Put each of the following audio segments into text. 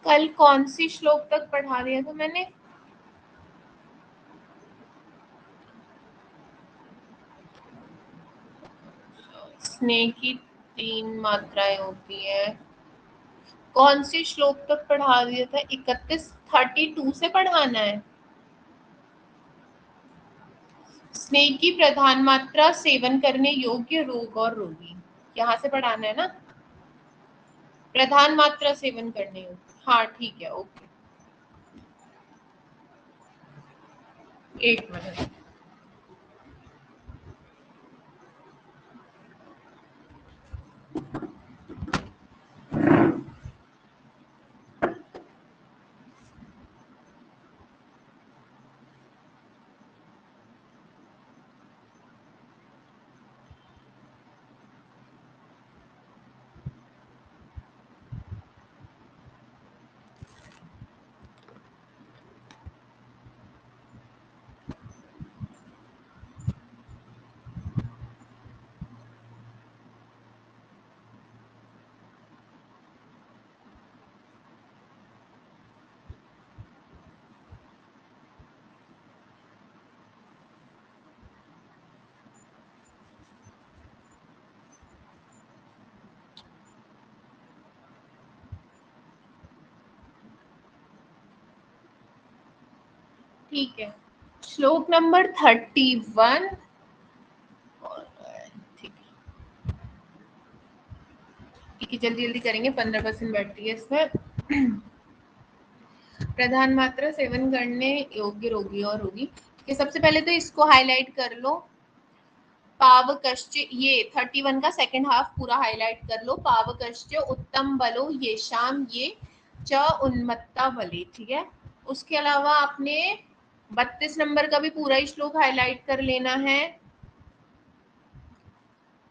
कल कौन सी श्लोक तक पढ़ा दिया था मैंने? स्नेह की 3 मात्राएं होती है। कौन सी श्लोक तक पढ़ा दिया था? 32 से पढ़ाना है। स्नेह की प्रधान मात्रा सेवन करने योग्य रोग और रोगी, यहाँ से पढ़ाना है ना। प्रधान मात्रा सेवन करने योग्य, हाँ ठीक है, ओके। एक मिनट। ठीक है, श्लोक नंबर 31। ठीक है, जल्दी जल्दी करेंगे, 15% बैटरी है इसमें। प्रधान मात्रा सेवन करने योग्य रोगी और रोगी के सबसे पहले तो इसको हाईलाइट कर लो। पावकश्च, ये 31 का सेकंड हाफ पूरा हाईलाइट कर लो। पावकश्च उत्तम बलो ये शाम ये च उन्मत्ता बले, ठीक है। उसके अलावा आपने 32 नंबर का भी पूरा ही श्लोक हाईलाइट कर लेना है।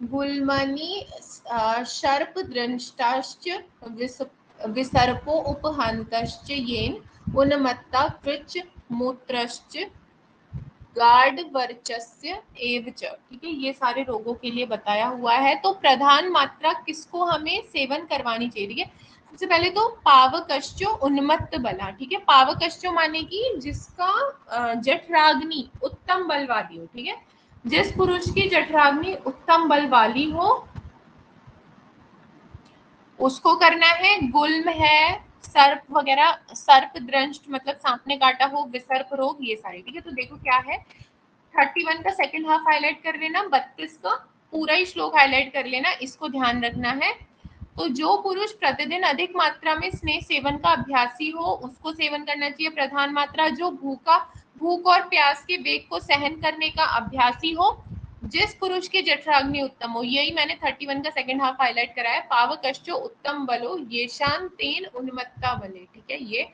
गुल्मनी सर्प दृष्टाश्च विसर्पो उपहंतश्च येन उन्मत्ता कृच मूत्रश्च गाढ़ वर्चस्य एव च, ठीक है। ये सारे रोगों के लिए बताया हुआ है। तो प्रधान मात्रा किसको हमें सेवन करवानी चाहिए? सबसे पहले तो पावकश्चो उन्मत्त बला, ठीक है। पावकश्चो माने कि जिसका जठराग्नि उत्तम बल वाली हो, ठीक है। जिस पुरुष की जठराग्नि उत्तम बल वाली हो उसको करना है। गुल्म है, सर्प वगैरह, सर्प दंष्ट मतलब सांप ने काटा हो, विसर्प रोग, ये सारे, ठीक है। तो देखो क्या है, 31 का सेकंड हाफ हाईलाइट कर लेना, 32 का पूरा ही श्लोक हाईलाइट कर लेना, इसको ध्यान रखना है। तो जो पुरुष प्रतिदिन अधिक मात्रा में स्नेह सेवन का अभ्यासी हो उसको सेवन करना चाहिए प्रधान मात्रा। जो भूख और प्यास के वेग को सहन करने का अभ्यासी हो, जिस पुरुष की जठराग्नि उत्तम हो, यही मैंने 31 का सेकंड हाफ हाईलाइट करा है। पावकश्चो उत्तम बलो ये शान तेन उन्मत्ता बले, ठीक है। ये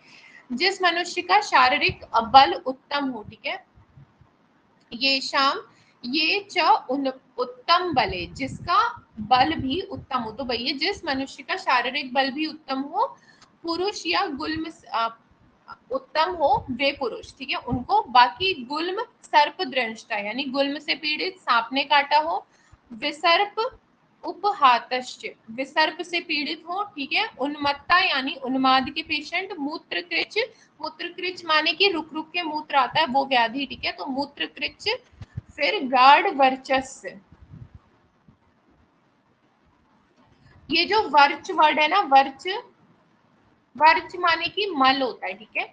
जिस मनुष्य का शारीरिक बल उत्तम हो, ठीक है। ये शाम ये च उत्तम बले, जिसका बल भी उत्तम हो। तो भैया जिस मनुष्य का शारीरिक बल भी उत्तम हो, पुरुष या गुल्म उत्तम हो, वे पुरुष, ठीक है, उनको। बाकी गुल्म सर्प दृष्टा यानी गुल्म से पीड़ित, सांप ने काटा हो। विसर्प उपहातश्च, विसर्प से पीड़ित हो, ठीक है। उन्मत्ता यानी उन्माद के पेशेंट। मूत्रकृच, मूत्रकृच माने कि रुक रुक के मूत्र आता है, वो व्याधि, ठीक है। तो मूत्रकृच। फिर गाढ़ वर्चस्व, ये जो वर्च वर्ड है ना, वर्च, वर्च माने कि मल होता है, ठीक है।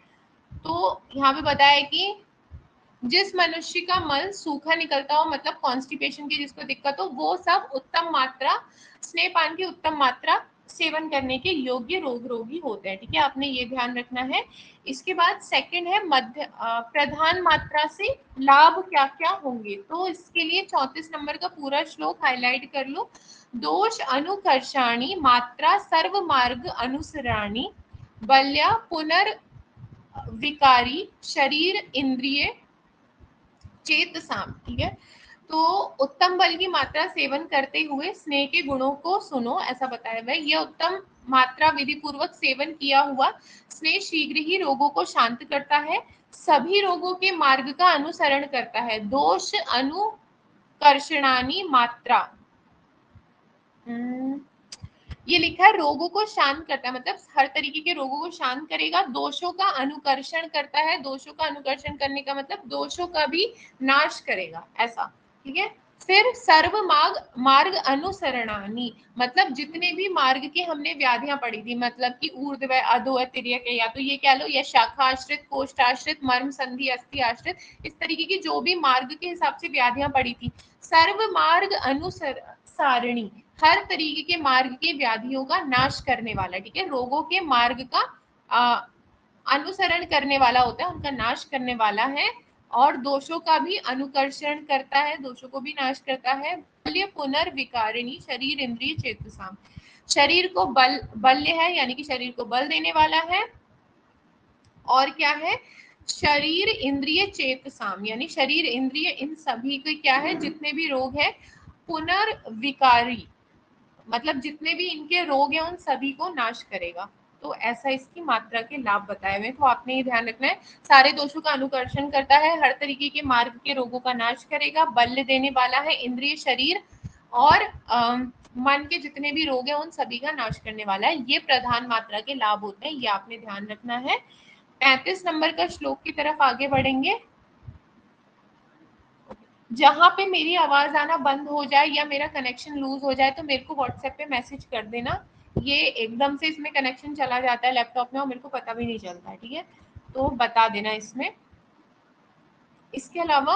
तो यहाँ पे बताया है कि जिस मनुष्य का मल सूखा निकलता हो, मतलब कॉन्स्टिपेशन की जिसको दिक्कत हो, वो सब उत्तम मात्रा स्नेहपान की उत्तम मात्रा सेवन करने के योग्य रोग रोगी होते हैं, ठीक है। आपने ये ध्यान रखना है। इसके बाद सेकंड है मध्य प्रधान मात्रा से लाभ क्या क्या होंगे। तो इसके लिए 34 नंबर का पूरा श्लोक हाईलाइट कर लो। दोष अनुकर्षाणी मात्रा सर्व मार्ग अनुसराणी बल्या पुनर्विकारी शरीर इंद्रिय चेतसाम, ठीक है। तो उत्तम बल की मात्रा सेवन करते हुए स्नेह के गुणों को सुनो, ऐसा बताया हुआ है। यह उत्तम मात्रा विधि पूर्वक सेवन किया हुआ स्नेह शीघ्र ही रोगों को शांत करता है, सभी रोगों के मार्ग का अनुसरण करता है। दोष अनुकर्षणानी मात्रा, ये लिखा है रोगों को शांत करता है, मतलब हर तरीके के रोगों को शांत करेगा। दोषों का अनुकर्षण करता है, दोषों का अनुकर्षण करने का मतलब दोषों का भी नाश करेगा, ऐसा, ठीक है। फिर सर्व मार्ग अनुसरणानी, मतलब जितने भी मार्ग के हमने व्याधियां पढ़ी थी, मतलब कि ऊर्ध्व, अधो, तिर्यक, या तो ये कह लो, या शाखा आश्रित, कोष्ठ आश्रित, मर्म, संधि, अस्थि आश्रित, इस तरीके की जो भी मार्ग के हिसाब से व्याधियां पढ़ी थी, सर्व मार्ग अनुसर सारणी, हर तरीके के मार्ग के व्याधियों का नाश करने वाला, ठीक है। रोगों के मार्ग का अनुसरण करने वाला होता है, उनका नाश करने वाला है। और दोषों का भी अनुकर्षण करता है, दोषों को भी नाश करता है। बल्य पुनर्विकारिणी शरीर इंद्रिय चेतसाम, शरीर को बल्य है, यानी कि शरीर को बल देने वाला है। और क्या है, शरीर इंद्रिय चेतसाम, यानी शरीर इंद्रिय इन सभी के क्या है, जितने भी रोग है, पुनर्विकारी, मतलब जितने भी इनके रोग हैं उन सभी को नाश करेगा। तो ऐसा इसकी मात्रा के लाभ बताए हुए, तो आपने ये ध्यान रखना है। सारे दोषों का अनुकर्षण करता है, हर तरीके के मार्ग के रोगों का नाश करेगा, बल देने वाला है, इंद्रिय शरीर और मन के जितने भी रोग हैं उन सभी का नाश करने वाला है। ये प्रधान मात्रा के लाभ होते हैं, ये आपने ध्यान रखना है। 35 नंबर का श्लोक की तरफ आगे बढ़ेंगे। जहां पे मेरी आवाज आना बंद हो जाए या मेरा कनेक्शन लूज हो जाए तो मेरे को व्हाट्सएप पे मैसेज कर देना। ये एकदम से इसमें कनेक्शन चला जाता है लैपटॉप में और मेरे को पता भी नहीं चलता है, ठीक है, तो बता देना इसमें। इसके अलावा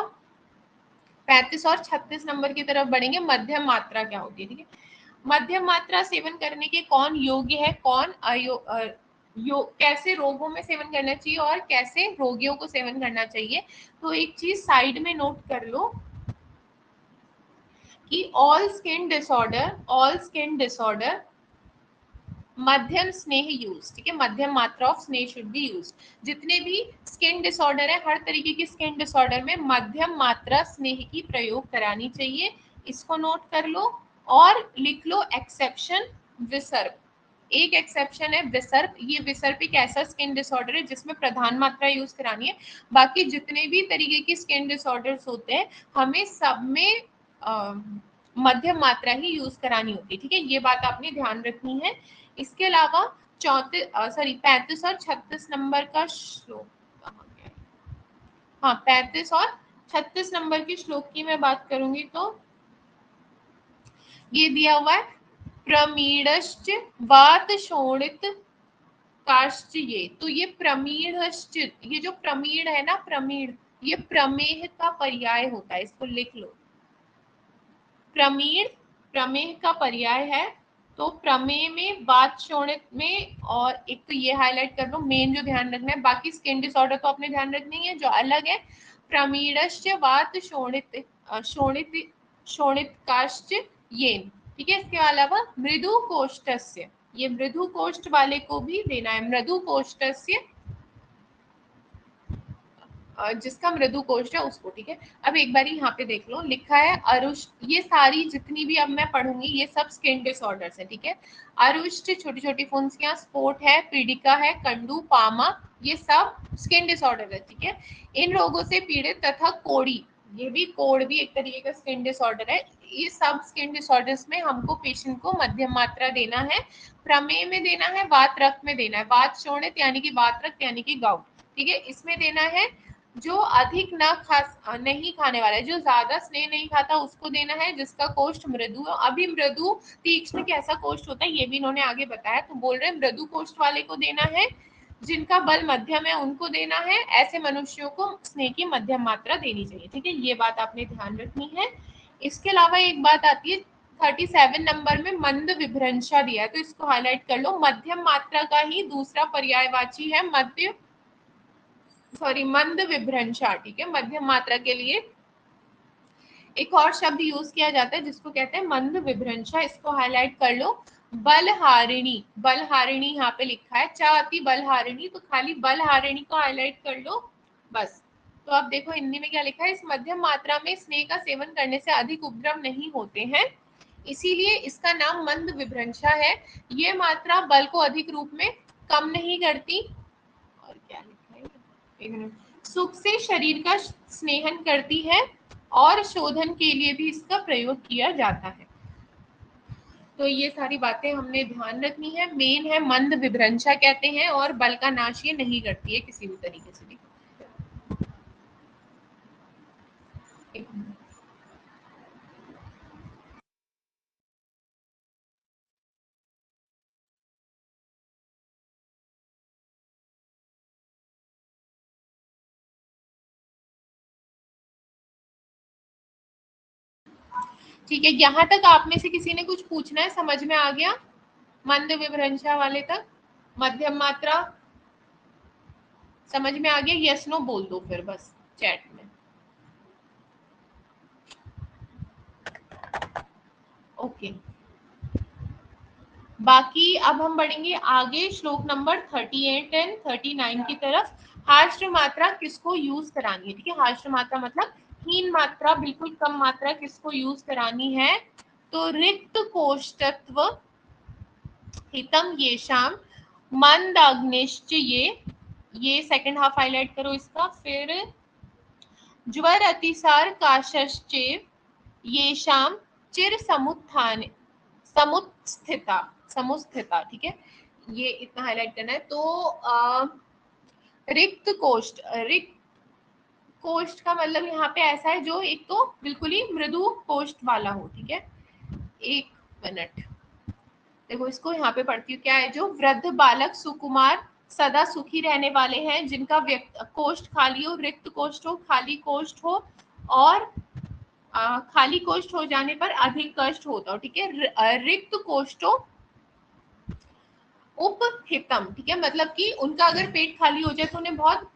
35 और 36 नंबर की तरफ बढ़ेंगे। मध्यम मात्रा क्या होती है, ठीक है। मध्यम मात्रा सेवन करने के कौन योग्य है, कौन कैसे रोगों में सेवन करना चाहिए और कैसे रोगियों को सेवन करना चाहिए। तो एक चीज साइड में नोट कर लो कि ऑल स्किन डिसऑर्डर मध्यम स्नेह यूज, ठीक है, मध्यम मात्रा ऑफ स्नेह शुड बी यूज। जितने भी स्किन डिसऑर्डर है, हर तरीके की स्किन डिसऑर्डर में मध्यम मात्रा स्नेह की प्रयोग करानी चाहिए, इसको नोट कर लो। और लिख लो एक्सेप्शन विसर्प, एक एक्सेप्शन है विसर्प। ये विसर्प एक ऐसा स्किन डिसऑर्डर है जिसमें प्रधान मात्रा यूज करानी है। बाकी जितने भी तरीके की स्किन डिसऑर्डर्स होते हैं हमें सब में मध्यम मात्रा ही यूज करानी होती है, ठीक है, ये बात आपने ध्यान रखनी है। इसके अलावा 35 और 36 नंबर का श्लोक कहाँ गया? हाँ, 35 और 36 नंबर की श्लोक की मैं बात करूंगी तो ये दिया हुआ है, प्रमीडश्च वात शोणित काश्च, ये तो ये प्रमीढ़श्च, ये जो प्रमीड़ है ना, प्रमीड़, ये प्रमेह का पर्याय होता है, इसको लिख लो। प्रमीण प्रमेह का पर्याय है। तो प्रमेय में वात शोणित में, और एक तो ये हाईलाइट कर लो मेन जो ध्यान रखना है, बाकी स्किन डिसऑर्डर तो आपने ध्यान रखनी है जो अलग है। प्रमीणश्च वात शोणित शोणित शोणितकाश्च येन, ठीक है। इसके अलावा मृदु कोष्ठस्य, ये मृदु कोष्ठ वाले को भी देना है, मृदु कोष्ठस्य, जिसका मृदु कोष्ठ है उसको, ठीक है। अब एक बार यहाँ पे देख लो, लिखा है अरुष, ये सारी जितनी भी अब मैं पढ़ूंगी ये सब स्किन डिसऑर्डर्स है, ठीक है। अरुष्ट छोटी छोटी फुंसियां, स्पोट है, पीड़िका है, कंडू, पामा, ये सब स्किन डिसऑर्डर है, ठीक है। इन रोगों से पीड़ित तथा कोड़ी, ये भी कोड़ भी एक तरीके का स्किन डिसऑर्डर है। ये सब स्किन डिसऑर्डर्स में हमको पेशेंट को मध्यम मात्रा देना है। प्रमेय में देना है, वात रक्त में देना है, वात शोणित यानी कि वात रक्त यानी कि गाउट, ठीक है, इसमें देना है। जो अधिक नहीं खाने वाला है, जो ज्यादा स्नेह नहीं खाता उसको देना है, जिसका कोष्ठ मृदु है। अभी मृदु तीक्ष्ण कैसा कोष्ठ होता है ये भी इन्होंने आगे बताया, तो बोल रहे हैं मृदु कोष्ठ वाले को देना है, जिनका बल मध्यम है उनको देना है। ऐसे मनुष्यों को स्नेह की मध्यम मात्रा देनी चाहिए, ठीक है, ये बात आपने ध्यान रखनी है। इसके अलावा एक बात आती है 37 नंबर में मंद विभ्रंशा दिया है, तो इसको हाईलाइट कर लो। मध्यम मात्रा का ही दूसरा पर्यायवाची है मंद विभ्रंशा, ठीक है। मध्यम मात्रा के लिए एक और शब्द यूज किया जाता है जिसको कहते हैं मंद विभ्रंशा, इसको हाईलाइट कर लो। बलहारिणी, बलहारिणी यहाँ पे लिखा है, चा अति बलहारिणी, तो खाली बलहारिणी को हाईलाइट कर लो बस। तो अब देखो हिंदी में क्या लिखा है, इस मध्यम मात्रा में स्नेह का सेवन करने से अधिक उपद्रव नहीं होते हैं, इसीलिए इसका नाम मंद विभ्रंशा है। ये मात्रा बल को अधिक रूप में कम नहीं करती। और क्या लिखा है, एक मिनट, सुख से शरीर का स्नेहन करती है और शोधन के लिए भी इसका प्रयोग किया जाता है। तो ये सारी बातें हमने ध्यान रखनी है। मेन है मंद विभ्रंशा कहते हैं, और बल का नाश ये नहीं करती है किसी भी तरीके से भी। ठीक है, यहाँ तक आप में से किसी ने कुछ पूछना है? समझ में आ गया मंद विभ्रंशा वाले तक? मध्यम मात्रा समझ में आ गया? यस नो बोल दो फिर बस चैट में। ओके, बाकी अब हम बढ़ेंगे आगे श्लोक नंबर 38 एंड 39 की तरफ। हाश्र मात्रा किसको यूज करानी है? ठीक है, हाश्र मात्रा मतलब हीन मात्रा, बिल्कुल कम मात्रा किसको यूज करानी है? तो रिक्त कोष्ठत्व हितम येषाम मंदाग्निश्च, ये सेकंड हाफ हाईलाइट करो इसका। फिर ज्वर अतिसार काशश्चेव येषाम चिर समुत्थान समुत्स्थिता समुत्स्थिता, ठीक है, ये इतना हाईलाइट करना है। तो रिक्त कोष्ठ, रिक्त कोष्ठ का मतलब यहाँ पे ऐसा है जो एक तो बिल्कुल ही मृदु कोष्ठ वाला हो। ठीक है, एक मिनट देखो इसको यहाँ पे पढ़ती हूँ क्या है। जो वृद्ध बालक सुकुमार सदा सुखी रहने वाले हैं, जिनका कोष्ठ खाली हो, रिक्त कोष्ठ हो, खाली कोष्ठ हो, और खाली कोष्ठ हो जाने पर अधिक कष्ट होता हो। ठीक है, रिक्त कोष्ठों उपहितम, ठीक है, मतलब कि उनका अगर पेट खाली हो जाए तो उन्हें बहुत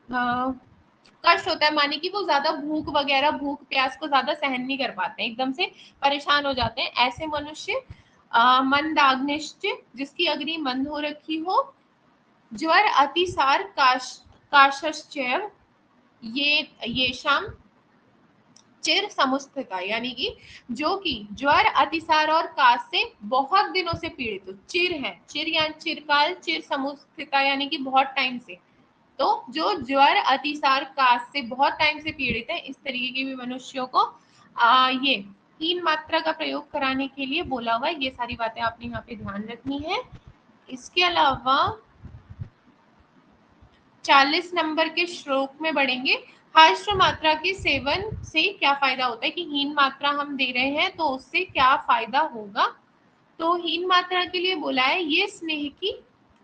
कष्ट होता है, माने कि वो ज्यादा भूख वगैरह, भूख प्यास को ज्यादा सहन नहीं कर पाते हैं, एकदम से परेशान हो जाते हैं। ऐसे मनुष्य मंदाग्निश्च, जिसकी अग्नि मंद हो रखी हो, ज्वर अतिसार काशश्चैव ये शाम चिर समुस्थिता, यानी कि जो कि ज्वर अतिसार और काश से बहुत दिनों से पीड़ित हो। चिर है, चिर या चिरकाल, चिर समुस्थिता यानी कि बहुत टाइम से। तो जो ज्वर अतिसार काश से बहुत टाइम से पीड़ित है, इस तरीके के भी मनुष्यों को ये हीन मात्रा का प्रयोग कराने के लिए बोला हुआ है। ये सारी बातें आपने यहाँ पे ध्यान रखनी है। इसके अलावा 40 नंबर के श्लोक में बढ़ेंगे। हाश्र मात्रा के सेवन से क्या फायदा होता है, कि हीन मात्रा हम दे रहे हैं तो उससे क्या फायदा होगा। तो हीन मात्रा के लिए बोला है, ये स्नेह की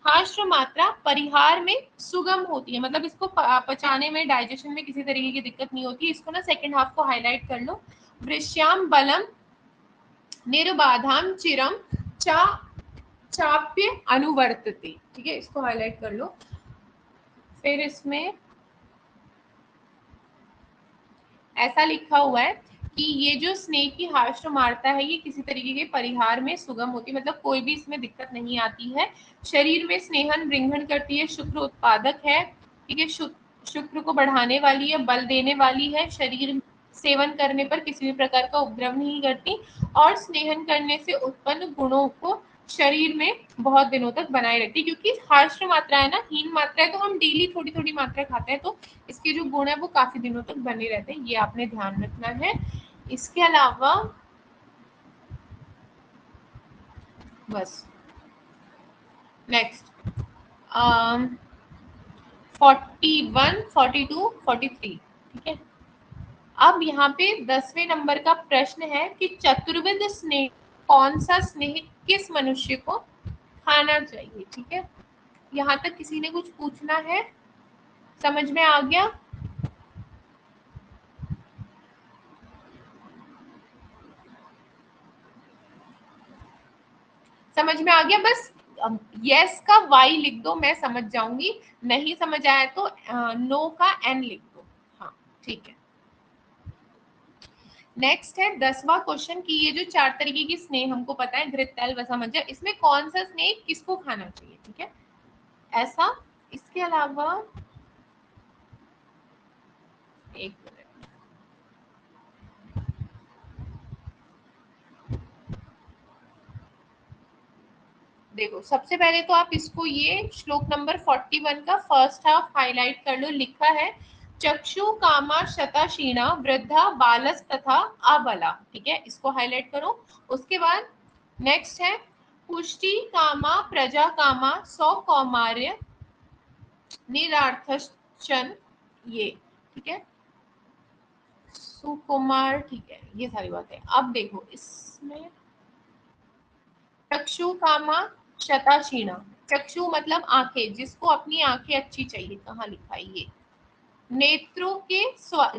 हाश्र मात्रा परिहार में सुगम होती है, मतलब इसको पचाने में, डाइजेशन में किसी तरीके की दिक्कत नहीं होती। इसको ना सेकंड हाफ को हाईलाइट कर लो। वृश्याम बलम निर्बाधाम चिरम चा चाप्य अनुवर्तते, ठीक है, इसको हाईलाइट कर लो। फिर इसमें ऐसा लिखा हुआ है कि ये जो स्नेह की हाश्र मारता है, ये किसी तरीके के परिहार में सुगम होती है, मतलब कोई भी इसमें दिक्कत नहीं आती है। शरीर में स्नेहन रिंगण करती है, शुक्र उत्पादक है, ठीक है, शुक्र को बढ़ाने वाली है, बल देने वाली है, शरीर सेवन करने पर किसी भी प्रकार का उपद्रव नहीं करती, और स्नेहन करने से उत्पन्न गुणों को शरीर में बहुत दिनों तक बनाए रखती है। क्योंकि हाश्र मात्रा है ना, हीन मात्रा है, तो हम डेली थोड़ी थोड़ी मात्रा खाते हैं, तो इसके जो गुण है वो काफी दिनों तक बने रहते हैं, ये आपने ध्यान रखना है। इसके अलावा बस नेक्स्ट 41, 42, 43, ठीक है। अब यहाँ पे 10वें नंबर का प्रश्न है कि चतुर्विध स्नेह, कौन सा स्नेह किस मनुष्य को खाना चाहिए। ठीक है, यहाँ तक किसी ने कुछ पूछना है? समझ में आ गया? समझ में आ गया? बस यस का वाई लिख दो, मैं समझ जाऊंगी। नहीं समझ आया तो नो का एन लिख दो। हाँ ठीक है। नेक्स्ट है 10वां क्वेश्चन कि ये जो 4 तरीके की स्नेह हमको पता है, घृत, तैल, वसा, मज्जा, इसमें कौन सा स्नेह किसको खाना चाहिए। ठीक है, ऐसा। इसके अलावा एक मिनट देखो, सबसे पहले तो आप इसको, ये श्लोक नंबर 41 का फर्स्ट हाफ हाईलाइट कर लो। लिखा है चक्षु कामा शता क्षीणा वृद्धा बालस तथा अबला, ठीक है, इसको हाईलाइट करो। उसके बाद नेक्स्ट है पुष्टि कामा प्रजा कामा सौ कौमार्य निरार्थशन, ये ठीक है, सुकुमार, ठीक है, ये सारी बातें। अब देखो इसमें चक्षु कामा शताशीणा, चक्षु मतलब आंखें, जिसको अपनी आंखें अच्छी चाहिए, कहाँ लिखा है ये, नेत्रों के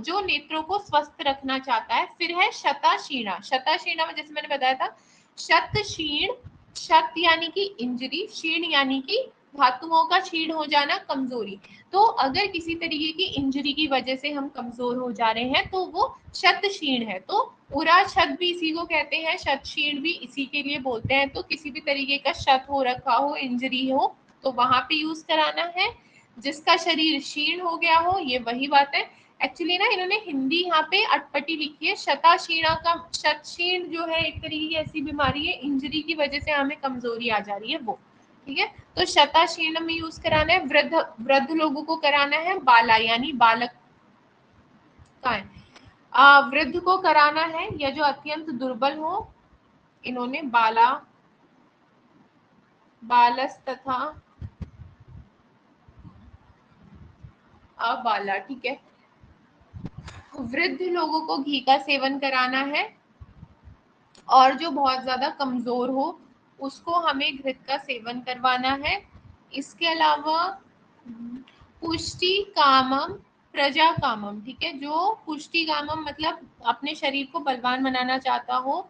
जो नेत्रों को स्वस्थ रखना चाहता है। फिर है शताशीणा, शताशीणा में जैसे मैंने बताया था शत क्षीण, शत यानी कि इंजरी, क्षीण यानी कि धातुओं का क्षीण हो जाना, कमजोरी। तो अगर किसी तरीके की इंजरी की वजह से हम कमजोर हो जा रहे हैं तो वो शत क्षीण है। तो उरा छत भी इसी को कहते हैं, शत क्षीण भी इसी के लिए बोलते हैं। तो किसी भी तरीके का शत हो रखा हो, इंजरी हो, तो वहां पे यूज कराना है। जिसका शरीर क्षीण हो गया हो, ये वही बात है। एक्चुअली ना इन्होंने हिंदी यहाँ पे अटपटी लिखी है, शताशीणा का, शतशीण जो है एक तरीके की ऐसी बीमारी है, इंजरी की वजह से हमें कमजोरी आ जा रही है वो, ठीक है। तो शताशीण में यूज कराना है। वृद्ध, वृद्ध लोगों को कराना है बाला, यानी बालक का है। वृद्ध को कराना है या जो अत्यंत दुर्बल हो, इन्होंने बाला, बालस तथा अबाला, ठीक है। वृद्ध लोगों को घी का सेवन कराना है, और जो बहुत ज्यादा कमजोर हो उसको हमें घृत का सेवन करवाना है। इसके अलावा पुष्टि कामम प्रजा कामम, ठीक है, जो पुष्टि कामम मतलब अपने शरीर को बलवान बनाना चाहता हो,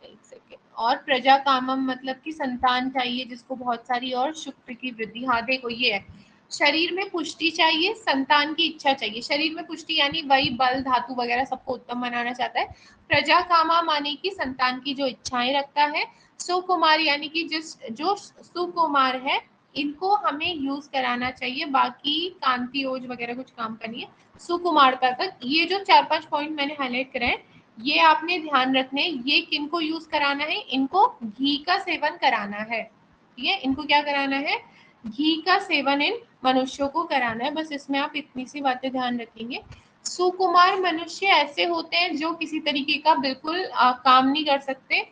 एक सेकेंड, और प्रजा कामम मतलब कि संतान चाहिए जिसको बहुत सारी, और शुक्र की वृद्धि। हाँ देखो ये है, शरीर में पुष्टि चाहिए, संतान की इच्छा चाहिए। शरीर में पुष्टि यानी वही बल धातु वगैरह सबको उत्तम बनाना चाहता है। प्रजा कामा माने कि संतान की जो इच्छाएं रखता है। सुकुमार यानी कि जिस जो सुकुमार है, इनको हमें यूज कराना चाहिए, बाकी कांति ओज वगैरह कुछ काम का नहीं है। सुकुमारता तक ये जो 4-5 पॉइंट मैंने हाईलाइट करे हैं, ये आपने ध्यान रखने। ये किनको यूज कराना है, इनको घी का सेवन कराना है, ठीक है, इनको क्या कराना है, घी का सेवन इन मनुष्यों को कराना है। बस इसमें आप इतनी सी बातें ध्यान रखेंगे। सुकुमार मनुष्य ऐसे होते हैं जो किसी तरीके का बिल्कुल काम नहीं कर सकते,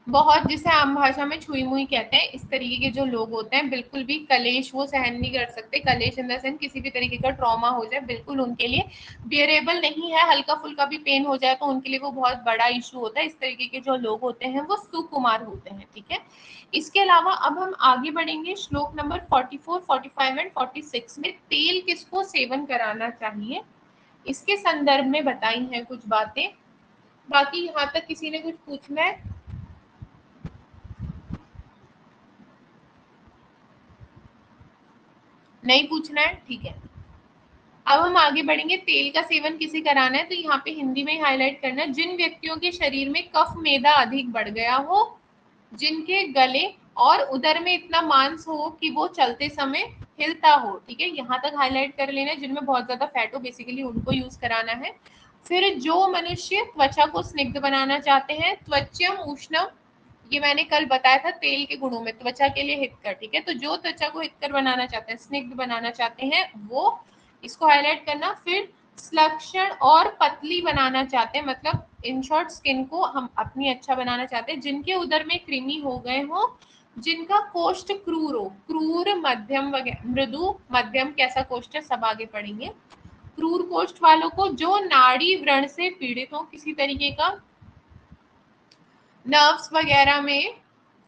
बहुत, जिसे आम भाषा में छुई मुई कहते हैं, इस तरीके के जो लोग होते हैं, बिल्कुल भी कलेश वो सहन नहीं कर सकते। कलेश इन द सेंस किसी भी तरीके का ट्रॉमा हो जाए, बिल्कुल उनके लिए बियरेबल नहीं है। हल्का फुल्का भी पेन हो जाए तो उनके लिए वो बहुत बड़ा इशू होता है। इस तरीके के जो लोग होते हैं वो सुकुमार होते हैं, ठीक है। इसके अलावा अब हम आगे बढ़ेंगे श्लोक नंबर 44, 45 एंड 46 में तेल किसको सेवन कराना चाहिए, इसके संदर्भ में बताई हैं कुछ बातें। बाकी यहाँ तक किसी ने कुछ पूछना है? नहीं पूछना है, ठीक है। अब हम आगे बढ़ेंगे, तेल का सेवन किसे कराना है, तो यहाँ पे हिंदी में हाईलाइट करना है, जिन व्यक्तियों के शरीर में कफ मेदा अधिक बढ़ गया हो, जिनके गले और उदर में इतना मांस हो कि वो चलते समय हिलता हो, ठीक है, यहाँ तक हाईलाइट कर लेना है। जिनमें बहुत ज्यादा फैट हो, बेसिकली उनको यूज कराना है। फिर जो मनुष्य त्वचा को स्निग्ध बनाना चाहते हैं, त्वचम उष्णम, ये मैंने कल बताया था तेल के गुणों में, त्वचा के लिए हितकर, ठीक है। तो जो त्वचा को हितकर बनाना चाहते हैं, स्निग्ध बनाना चाहते हैं, वो इसको हाईलाइट करना। फिर सुलक्षण और पतली बनाना चाहते हैं, मतलब इन शॉर्ट स्किन को हम अपनी अच्छा बनाना चाहते हैं, जिनके उदर में कृमि हो गए हो, जिनका कोष्ठ क्रूर हो, क्रूर मध्यम वगैरह, मृदु मध्यम कैसा कोष्ठ है सब आगे पढ़ेंगे। क्रूर कोष्ठ वालों को, जो नाड़ी व्रण से पीड़ित हो, किसी तरीके का नर्व्स वगैरह में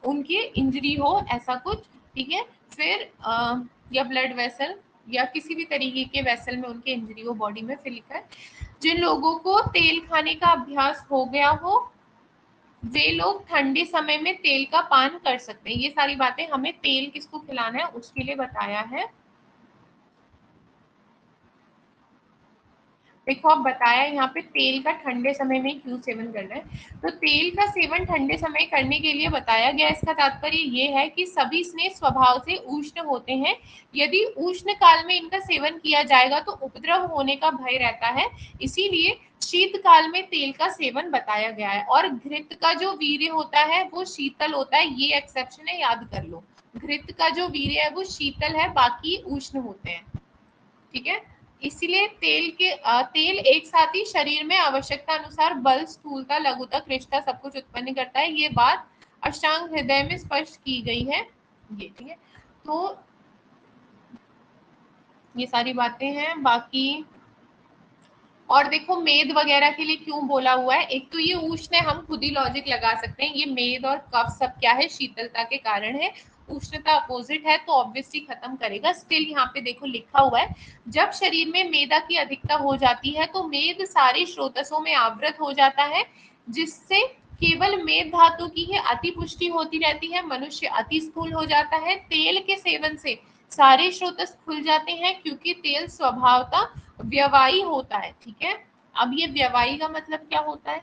उनकी इंजरी हो, ऐसा कुछ, ठीक है। फिर या ब्लड वेसल या किसी भी तरीके के वेसल में उनके इंजरी हो बॉडी में, फिर लिखा है जिन लोगों को तेल खाने का अभ्यास हो गया हो, वे लोग ठंडे समय में तेल का पान कर सकते हैं। ये सारी बातें हमें तेल किसको खिलाना है उसके लिए बताया है। देखो अब बताया यहाँ पे तेल का ठंडे समय में क्यों सेवन करना है। तो तेल का सेवन ठंडे समय करने के लिए बताया गया। इसका तात्पर्य ये है कि सभी स्नेह स्वभाव से उष्ण होते हैं, यदि उष्ण काल में इनका सेवन किया जाएगा तो उपद्रव होने का भय रहता है, इसीलिए शीत काल में तेल का सेवन बताया गया है। और घृत का जो वीर्य होता है वो शीतल होता है, ये एक्सेप्शन है, याद कर लो। घृत का जो वीर्य है वो शीतल है, बाकी उष्ण होते हैं, ठीक है। इसीलिए तेल एक साथ ही शरीर में आवश्यकता अनुसार बल, स्थूलता, लघुता, कृष्णता सब कुछ उत्पन्न करता है। ये बात अष्टांग हृदय में स्पष्ट की गई है। ये ठीक है, तो ये सारी बातें हैं। बाकी और देखो मेद वगैरह के लिए क्यों बोला हुआ है, एक तो ये उष्ण है, हम खुद ही लॉजिक लगा सकते हैं, ये मेद और कफ सब क्या है, शीतलता के कारण है। उष्णता अपोजिट है तो ऑब्वियसली खत्म करेगा। स्टिल यहाँ पे देखो लिखा हुआ है, जब शरीर में मेदा की अधिकता हो जाती है तो मेद सारे स्रोतसों में आवृत हो जाता है, जिससे केवल मेद धातु की ही अति पुष्टि होती रहती है। मनुष्य अति स्थूल हो जाता है। तेल के सेवन से सारे स्रोतस खुल जाते हैं, क्योंकि तेल स्वभावतः व्यवायी होता है। ठीक है, अब ये व्यवायी का मतलब क्या होता है,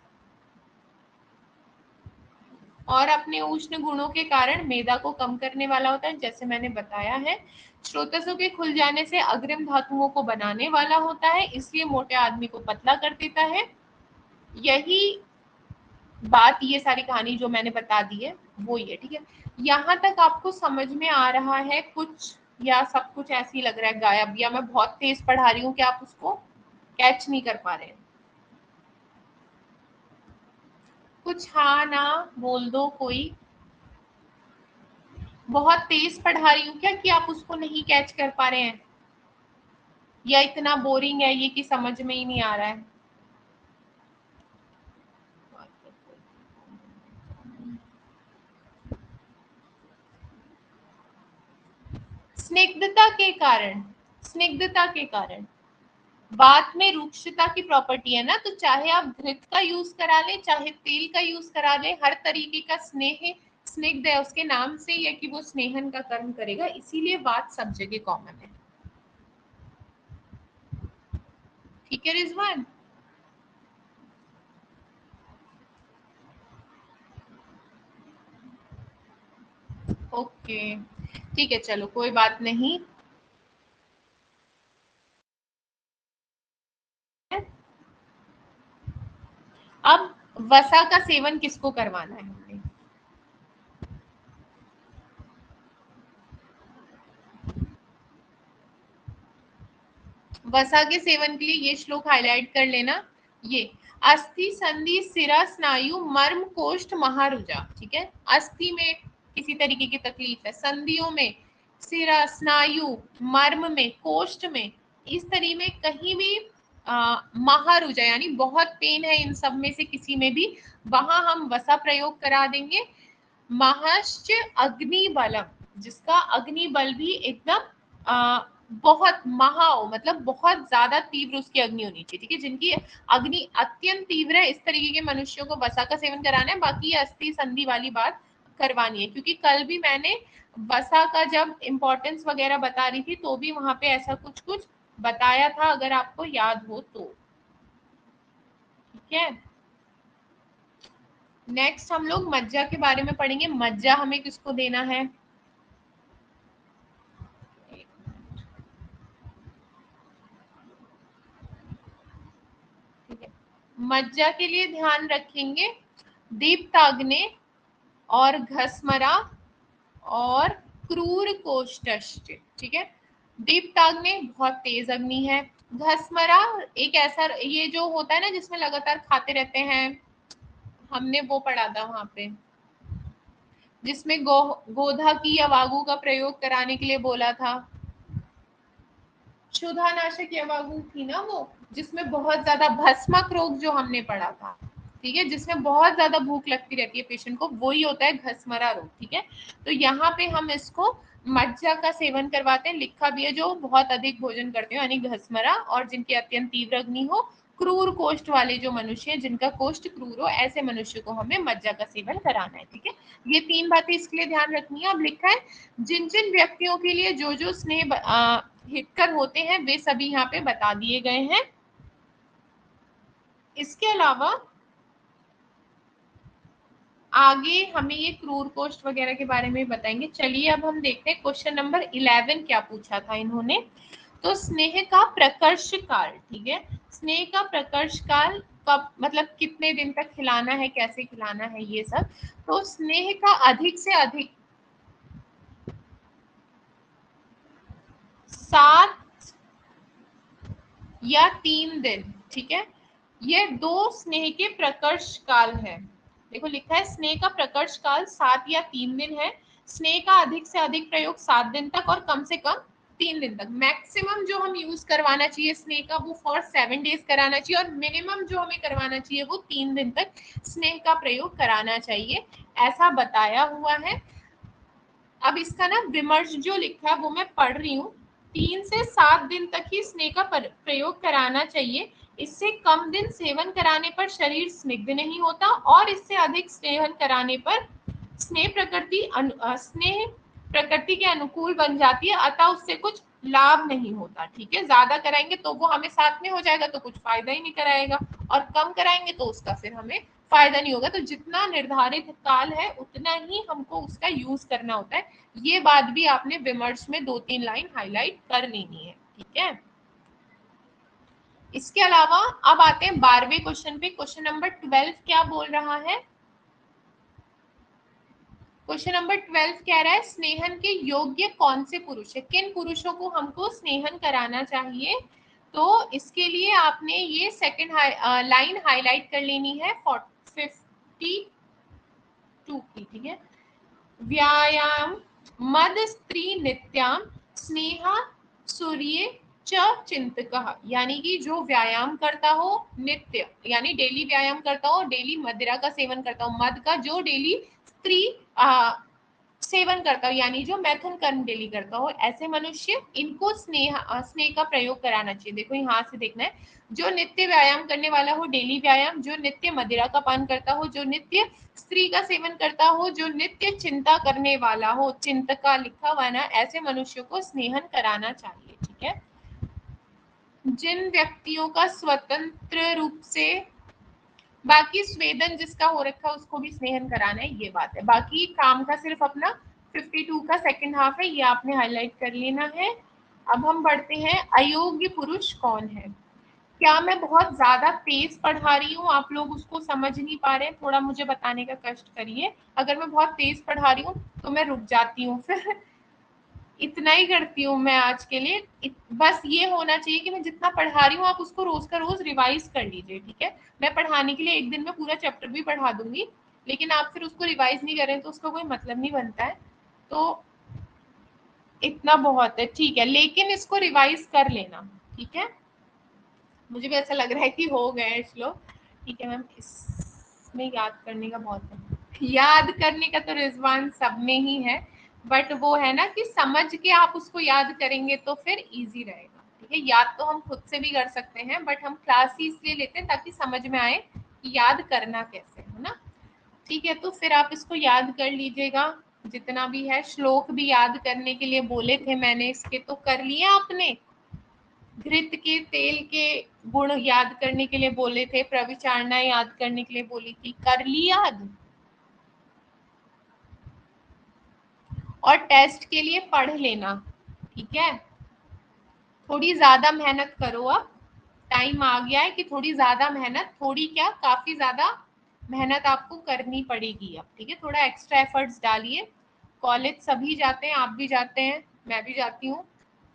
और अपने उष्ण गुणों के कारण मेदा को कम करने वाला होता है, जैसे मैंने बताया है। स्रोतसों के खुल जाने से अग्रिम धातुओं को बनाने वाला होता है, इसलिए मोटे आदमी को पतला कर देता है। यही बात, ये सारी कहानी जो मैंने बता दी है वो ये। ठीक है, यहाँ तक आपको समझ में आ रहा है कुछ, या सब कुछ ऐसे ही लग रहा है गायब, या मैं बहुत तेज पढ़ा रही हूँ कि आप उसको कैच नहीं कर पा रहे हैं? कुछ हाँ ना बोल दो कोई। बहुत तेज पढ़ा रही हूँ क्या कि आप उसको नहीं कैच कर पा रहे हैं, या इतना बोरिंग है ये कि समझ में ही नहीं आ रहा है? स्निग्धता के कारण, स्निग्धता के कारण बात में रूक्षता की प्रॉपर्टी है ना, तो चाहे आप घृत का यूज करा ले, चाहे तेल का यूज करा ले, हर तरीके का स्नेह स्निग्ध है उसके नाम से, या कि वो स्नेहन का कर्म करेगा, इसीलिए बात सब जगह कॉमन है। ठीक है रिजवान? ओके, ठीक है, चलो कोई बात नहीं। अब वसा का सेवन किसको करवाना है हमने? वसा के सेवन के लिए ये श्लोक हाईलाइट कर लेना। ये अस्थि संधि सिरा स्नायु मर्म कोष्ठ महारुजा। ठीक है, अस्थि में किसी तरीके की तकलीफ है, संधियों में, सिरा स्नायु, मर्म में, कोष्ठ में, इस तरी में कहीं भी महारुजा यानी बहुत पेन है इन सब में से किसी में भी, वहां हम वसा प्रयोग करा देंगे। महश्च अग्नि बलम, जिसका अग्नि बल भी एकदम बहुत महाओ मतलब बहुत ज्यादा तीव्र उसकी अग्नि होनी चाहिए। ठीक है, जिनकी अग्नि अत्यंत तीव्र है, इस तरीके के मनुष्यों को वसा का सेवन कराना है। बाकी ये अस्थि संधि वाली बात करवानी है, क्योंकि कल भी मैंने वसा का जब इम्पोर्टेंस वगैरह बता रही थी तो भी वहां पे ऐसा कुछ कुछ बताया था, अगर आपको याद हो तो। ठीक है, नेक्स्ट हम लोग मज्जा के बारे में पढ़ेंगे। मज्जा हमें किसको देना है? ठीक है, मज्जा के लिए ध्यान रखेंगे दीप्ताग्ने और घसमरा और क्रूर कोष्ठष्ट। ठीक है, दीप्ताग्नि बहुत तेज अग्नि है। घसमरा एक ऐसा, ये जो होता है ना जिसमें लगातार खाते रहते हैं, हमने वो पढ़ा था वहां पे, जिसमें गोधा की या वागु का प्रयोग कराने के लिए बोला था। क्षुधानाशक या वागु थी ना वो, जिसमें बहुत ज्यादा भस्मक रोग जो हमने पढ़ा था। ठीक है, जिसमें बहुत ज्यादा भूख लगती रहती है पेशेंट को, वही होता है घसमरा रोग। ठीक है, तो यहाँ पे हम इसको मज्जा का सेवन करवाते हैं। लिखा भी है जो बहुत अधिक भोजन करते हो यानी घसमरा, और जिनकी अत्यंत तीव्र अग्नि हो, क्रूर कोष्ठ वाले जो मनुष्य हैं जिनका कोष्ठ क्रूर हो, ऐसे मनुष्य को हमें मज्जा का सेवन कराना है। ठीक है, ये तीन बातें इसके लिए ध्यान रखनी है। अब लिखा है जिन जिन व्यक्तियों के लिए जो जो स्नेह हितकर होते हैं वे सभी यहाँ पे बता दिए गए हैं। इसके अलावा आगे हमें ये क्रूर कोष्ठ वगैरह के बारे में बताएंगे। चलिए अब हम देखते हैं क्वेश्चन नंबर 11 क्या पूछा था इन्होंने। तो स्नेह का प्रकर्ष काल, ठीक है, स्नेह का प्रकर्ष काल कब, मतलब कितने दिन तक खिलाना है, कैसे खिलाना है, ये सब। तो स्नेह का अधिक से अधिक 7 या 3 दिन, ठीक है। ये 2 स्नेह के प्रकर्ष काल है। देखो लिखा है स्नेह का प्रकर्ष काल 7 या 3 दिन है। स्नेह का अधिक से अधिक प्रयोग 7 दिन तक और कम से कम 3 दिन तक। मैक्सिमम जो हम यूज करवाना चाहिए स्नेह का वो फॉर 7 डेज कराना चाहिए, और मिनिमम जो हमें करवाना चाहिए वो 3 दिन तक स्नेह का प्रयोग कराना चाहिए, ऐसा बताया हुआ है। अब इसका ना विमर्श जो लिखा है वो मैं पढ़ रही हूँ। 3 से 7 दिन तक ही स्नेह का प्रयोग कराना चाहिए। इससे कम दिन सेवन कराने पर शरीर स्निग्ध नहीं होता, और इससे अधिक सेवन कराने पर स्नेह प्रकृति के अनुकूल बन जाती है, अतः उससे कुछ लाभ नहीं होता, ठीक है। ज्यादा कराएंगे तो वो हमें साथ में हो जाएगा तो कुछ फायदा ही नहीं कराएगा, और कम कराएंगे तो उसका फिर हमें फायदा नहीं होगा। तो जितना निर्धारित काल है उतना ही हमको उसका यूज करना होता है। ये बात भी आपने विमर्श में 2-3 लाइन हाईलाइट कर लेनी है, ठीक है। इसके अलावा अब आते हैं 12वें क्वेश्चन पे। क्वेश्चन नंबर 12 क्या बोल रहा है? क्वेश्चन नंबर 12 कह रहा है स्नेहन के योग्य कौन से पुरुष है, किन पुरुषों को हमको स्नेहन कराना चाहिए। तो इसके लिए आपने ये सेकंड लाइन हाईलाइट कर लेनी है 52 की, ठीक है। व्यायाम मद स्त्री नित्याम स्नेहा सूर्य च चिंतकः, यानी कि जो व्यायाम करता हो नित्य, यानी डेली व्यायाम करता हो, डेली मदिरा का सेवन करता हो, मद का जो डेली स्त्री सेवन करता हो, यानी जो मैथुन कर्म डेली करता हो, ऐसे मनुष्य इनको स्नेह का प्रयोग कराना चाहिए। देखो यहाँ से देखना है, जो नित्य व्यायाम करने वाला हो, डेली व्यायाम, जो नित्य मदिरा का पान करता हो, जो नित्य स्त्री का सेवन करता हो, जो नित्य चिंता करने वाला हो, चिंतका लिखा हुआ ना, ऐसे मनुष्यों को स्नेहन कराना चाहिए, ठीक है। जिन व्यक्तियों का स्वतंत्र रूप से, बाकी स्वेदन जिसका हो रखा है उसको भी स्नेहन कराना है, ये बात है। बाकी काम का सिर्फ अपना 52 का सेकंड हाफ है, ये आपने हाईलाइट कर लेना है। अब हम बढ़ते हैं अयोग्य पुरुष कौन है। क्या मैं बहुत ज्यादा तेज पढ़ा रही हूँ, आप लोग उसको समझ नहीं पा रहे हैं, थोड़ा मुझे बताने का कष्ट करिए। अगर मैं बहुत तेज पढ़ा रही हूँ तो मैं रुक जाती हूँ फिर इतना ही करती हूँ मैं आज के लिए। बस ये होना चाहिए कि मैं जितना पढ़ा रही हूँ आप उसको रोज का रोज रिवाइज कर लीजिए, ठीक है। मैं पढ़ाने के लिए एक दिन में पूरा चैप्टर भी पढ़ा दूंगी, लेकिन आप फिर उसको रिवाइज नहीं करें तो उसका कोई मतलब नहीं बनता है। तो इतना बहुत है, ठीक है, लेकिन इसको रिवाइज कर लेना, ठीक है। मुझे भी ऐसा लग रहा है कि हो गए श्लोक, ठीक है मैम। इसमें याद करने का बहुत है, याद करने का तो रिजवान सब में ही है, बट वो है ना कि समझ के आप उसको याद करेंगे तो फिर इजी रहेगा, ठीक है। याद तो हम खुद से भी कर सकते हैं, बट हम क्लास ही इसलिए लेते हैं ताकि समझ में आए कि याद करना कैसे है ना, ठीक है। तो फिर आप इसको याद कर लीजिएगा जितना भी है। श्लोक भी याद करने के लिए बोले थे मैंने, इसके तो कर लिए आपने। घृत के तेल के गुण याद करने के लिए बोले थे, प्रविचारणा याद करने के लिए बोली थी, कर ली याद। और टेस्ट के लिए पढ़ लेना, ठीक है। थोड़ी ज्यादा मेहनत करो, अब टाइम आ गया है कि थोड़ी ज्यादा मेहनत, थोड़ी क्या काफी ज्यादा मेहनत आपको करनी पड़ेगी अब, ठीक है। थोड़ा एक्स्ट्रा एफर्ट्स डालिए। कॉलेज सभी जाते हैं, आप भी जाते हैं, मैं भी जाती हूँ,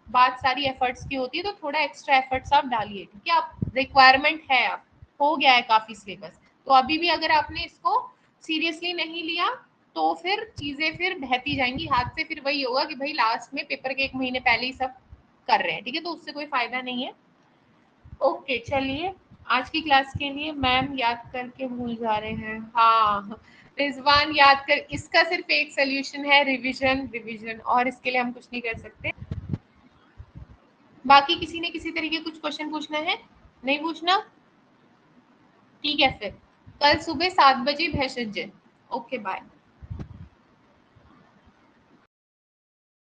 बात सारी एफर्ट्स की होती है, तो थोड़ा एक्स्ट्रा एफर्ट्स आप डालिए, ठीक है। आप रिक्वायरमेंट है, अब हो गया है काफी सिलेबस, तो अभी भी अगर आपने इसको सीरियसली नहीं लिया तो फिर चीजें फिर बहती जाएंगी हाथ से, फिर वही होगा कि भाई लास्ट में पेपर के 1 महीने पहले ही सब कर रहे हैं, ठीक है, तो उससे कोई फायदा नहीं है। ओके चलिए, आज की क्लास के लिए मैम याद करके भूल जा रहे हैं, हाँ रिजवान याद कर, इसका सिर्फ एक सोल्यूशन है, रिवीजन रिवीजन, और इसके लिए हम कुछ नहीं कर सकते। बाकी किसी ने किसी तरीके कुछ क्वेश्चन पूछना है? नहीं पूछना, ठीक है। फिर कल सुबह 7 बजे भेजज। Okay bye.